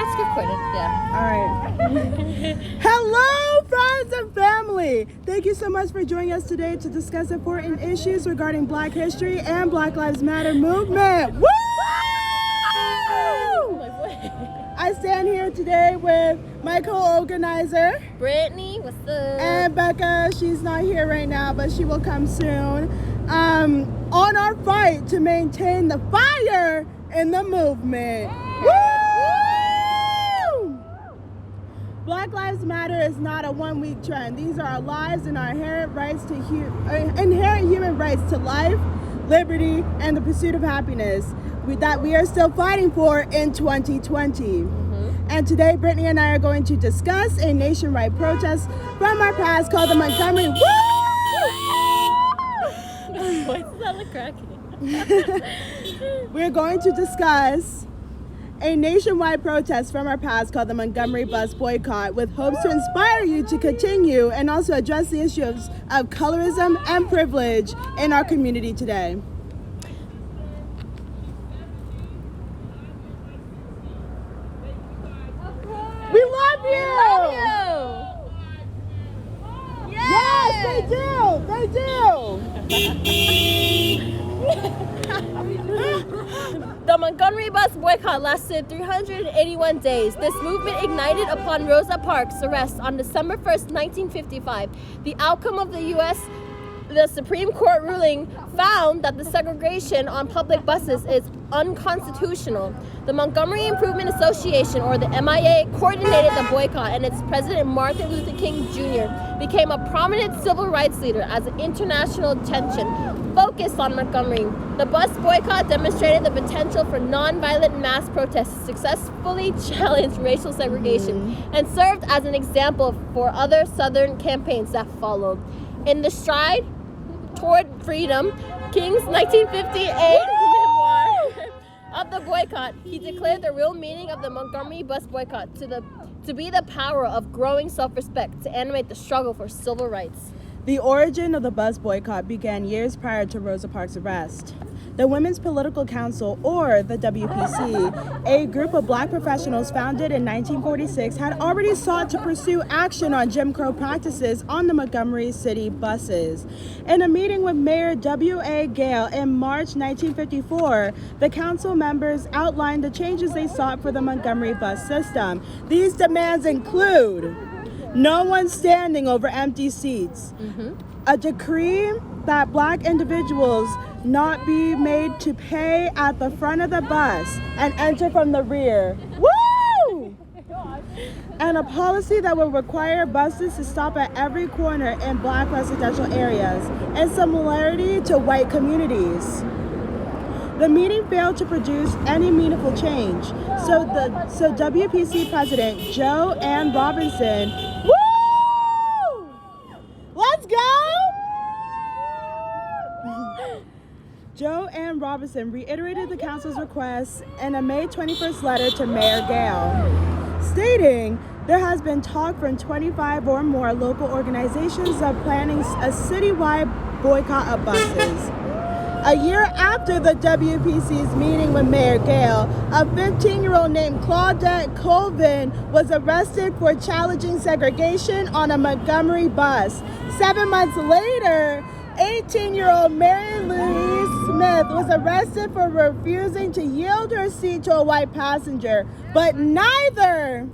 it's recorded, yeah. All right. Hello, friends and family. Thank you so much for joining us today to discuss important issues regarding Black history and Black Lives Matter movement. Woo! I stand here today with my co-organizer, Brittany, what's up? and Becca. She's not here right now, but she will come soon. On our fight to maintain the fire in the movement. Woo! Black Lives Matter is not a one-week trend. These are our lives and our inherent human rights to life, liberty, and the pursuit of happiness that we are still fighting for in 2020. And today, Brittany and I are going to discuss a nationwide protest from our past called the Montgomery. Woo! Voice sound cracking. We're going to discuss a nationwide protest from our past called the Montgomery bus boycott, with hopes to inspire you to continue and also address the issues of colorism and privilege in our community today. We love you! Yes, they do! They do! The Montgomery bus boycott lasted 381 days. This movement ignited upon Rosa Parks' arrest on December 1st, 1955. The outcome of the Supreme Court ruling found that the segregation on public buses is unconstitutional. The Montgomery Improvement Association, or the MIA, coordinated the boycott, and its president, Martin Luther King Jr., became a prominent civil rights leader as international attention focused on Montgomery. The bus boycott demonstrated the potential for nonviolent mass protests to successfully challenge racial segregation and served as an example for other Southern campaigns that followed. In the stride toward freedom, King's 1958 memoir of the boycott, he declared the real meaning of the Montgomery bus boycott to be the power of growing self-respect to animate the struggle for civil rights. The origin of the bus boycott began years prior to Rosa Parks' arrest. The Women's Political Council, or the WPC, a group of Black professionals founded in 1946, had already sought to pursue action on Jim Crow practices on the Montgomery City buses. In a meeting with Mayor W.A. Gale in March 1954, the council members outlined the changes they sought for the Montgomery bus system. These demands include no one standing over empty seats, a decree that Black individuals not be made to pay at the front of the bus and enter from the rear. Woo! And a policy that will require buses to stop at every corner in Black residential areas, in similarity to white communities. The meeting failed to produce any meaningful change, so WPC President Jo Ann Robinson, woo! Let's go! Jo Ann Robinson reiterated the council's request in a May 21st letter to Mayor Gale, stating there has been talk from 25 or more local organizations of planning a citywide boycott of buses. A year after the WPC's meeting with Mayor Gale, a 15-year-old named Claudette Colvin was arrested for challenging segregation on a Montgomery bus. 7 months later, 18-year-old Mary Louise Smith was arrested for refusing to yield her seat to a white passenger, but neither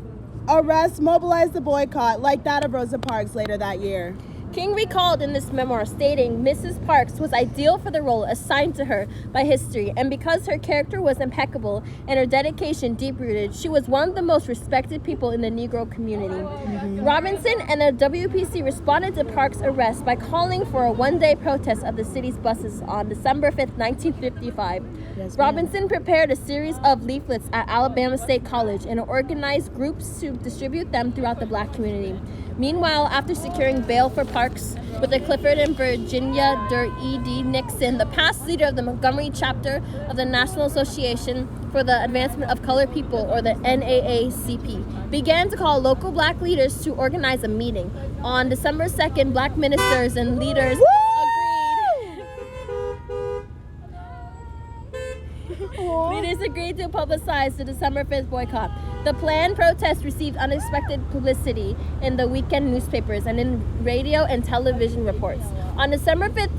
arrest mobilized the boycott like that of Rosa Parks later that year. King recalled in this memoir, stating Mrs. Parks was ideal for the role assigned to her by history, and because her character was impeccable and her dedication deep-rooted, she was one of the most respected people in the Negro community. Robinson and the WPC responded to Parks' arrest by calling for a one-day protest of the city's buses on December 5th, 1955. Yes, Robinson prepared a series of leaflets at Alabama State College and organized groups to distribute them throughout the Black community. Meanwhile, after securing bail for Parks with the Clifford and Virginia E.D. Nixon, the past leader of the Montgomery chapter of the National Association for the Advancement of Colored People, or the NAACP, began to call local Black leaders to organize a meeting. On December 2nd, Black ministers and leaders agreed to publicize the December 5th boycott. The planned protest received unexpected publicity in the weekend newspapers and in radio and television reports. On December 5th,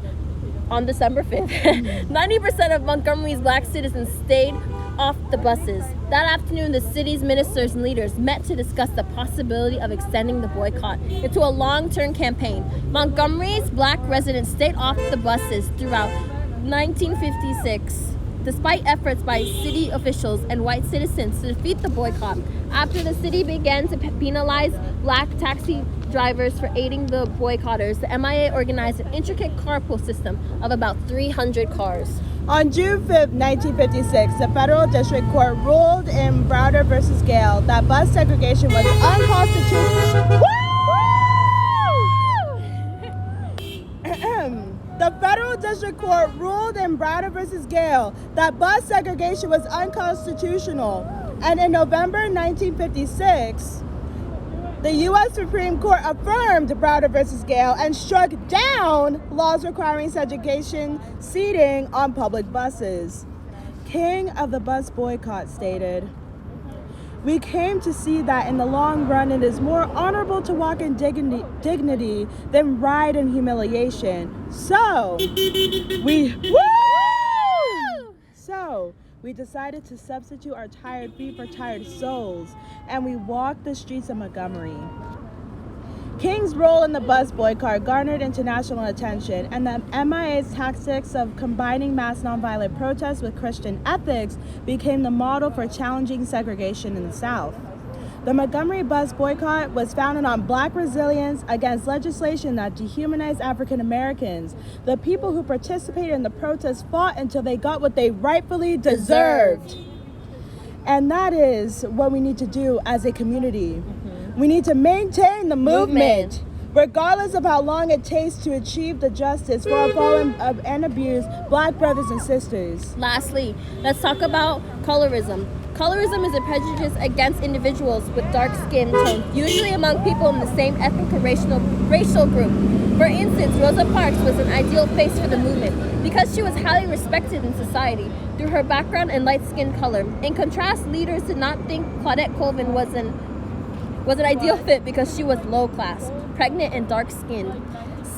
90% of Montgomery's black citizens stayed off the buses. That afternoon, the city's ministers and leaders met to discuss the possibility of extending the boycott into a long-term campaign. Montgomery's black residents stayed off the buses throughout 1956, despite efforts by city officials and white citizens to defeat the boycott. After the city began to penalize black taxi drivers for aiding the boycotters, the MIA organized an intricate carpool system of about 300 cars. On June 5th, 1956, the Federal District Court ruled in Browder versus Gale that bus segregation was unconstitutional. The Federal District Court ruled in Browder versus Gale that bus segregation was unconstitutional. And in November 1956, the U.S. Supreme Court affirmed Browder versus Gale and struck down laws requiring segregation seating on public buses. King of the bus boycott stated, "We came to see that in the long run it is more honorable to walk in dignity than ride in humiliation. So we decided to substitute our tired feet for tired souls, and we walked the streets of Montgomery." King's role in the bus boycott garnered international attention, and the MIA's tactics of combining mass nonviolent protests with Christian ethics became the model for challenging segregation in the South. The Montgomery bus boycott was founded on black resilience against legislation that dehumanized African Americans. The people who participated in the protests fought until they got what they rightfully deserved. And that is what we need to do as a community. We need to maintain the movement, regardless of how long it takes to achieve the justice for our fallen and abused black brothers and sisters. Lastly, let's talk about colorism. Colorism is a prejudice against individuals with dark skin tones, usually among people in the same ethnic or racial group. For instance, Rosa Parks was an ideal face for the movement because she was highly respected in society through her background and light skin color. In contrast, leaders did not think Claudette Colvin was an ideal fit because she was low class, pregnant, and dark skinned.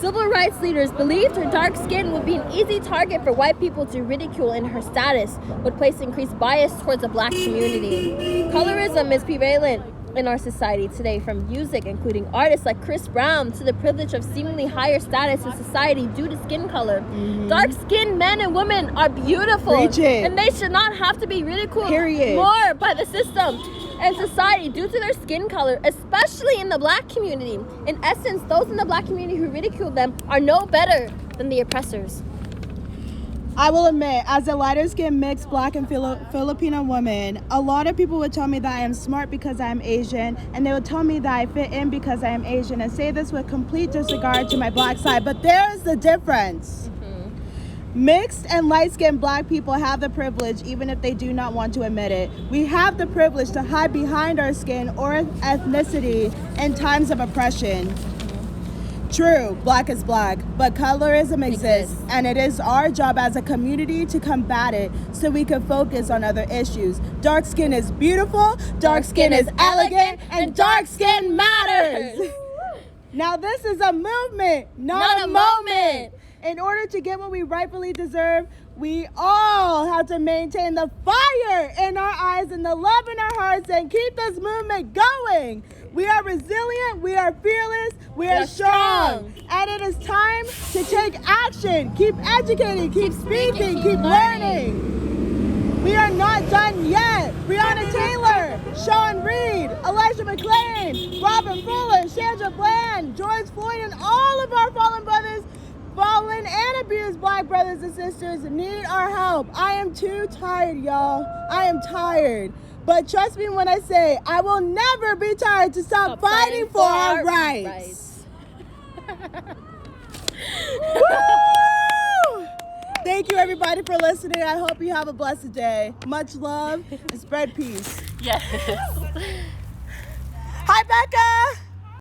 Civil rights leaders believed her dark skin would be an easy target for white people to ridicule, and her status would place increased bias towards the black community. Colorism is prevalent in our society today, from music, including artists like Chris Brown, to the privilege of seemingly higher status in society due to skin color. Dark-skinned men and women are beautiful, and they should not have to be ridiculed more by the system and society due to their skin color, especially in the black community. In essence, those in the black community who ridicule them are no better than the oppressors. I will admit, as a lighter-skinned mixed black and Filipino woman, a lot of people would tell me that I am smart because I am Asian, and they would tell me that I fit in because I am Asian, and say this with complete disregard to my black side. But there is the difference. Mixed and light-skinned black people have the privilege, even if they do not want to admit it. We have the privilege to hide behind our skin or ethnicity in times of oppression. True, black is black, but colorism exists, and it is our job as a community to combat it so we can focus on other issues. Dark skin is beautiful, dark skin is elegant, and dark skin matters. Now this is a movement, not a moment. In order to get what we rightfully deserve, we all have to maintain the fire in our eyes and the love in our hearts and keep this movement going. We are resilient, we are fearless, we are strong. And it is time to take action. Keep educating, keep speaking, keep learning. We are not done yet. Breonna Taylor, Sean Reed, Elijah McClain, Robin Fuller, Sandra Bland, George Floyd, and all of our fallen brothers, fallen and abused black brothers and sisters need our help. I am too tired, y'all. I am tired. But trust me when I say I will never be tired to stop fighting for our rights. Woo! Thank you, everybody, for listening. I hope you have a blessed day. Much love and spread peace. Yes. Hi, Becca.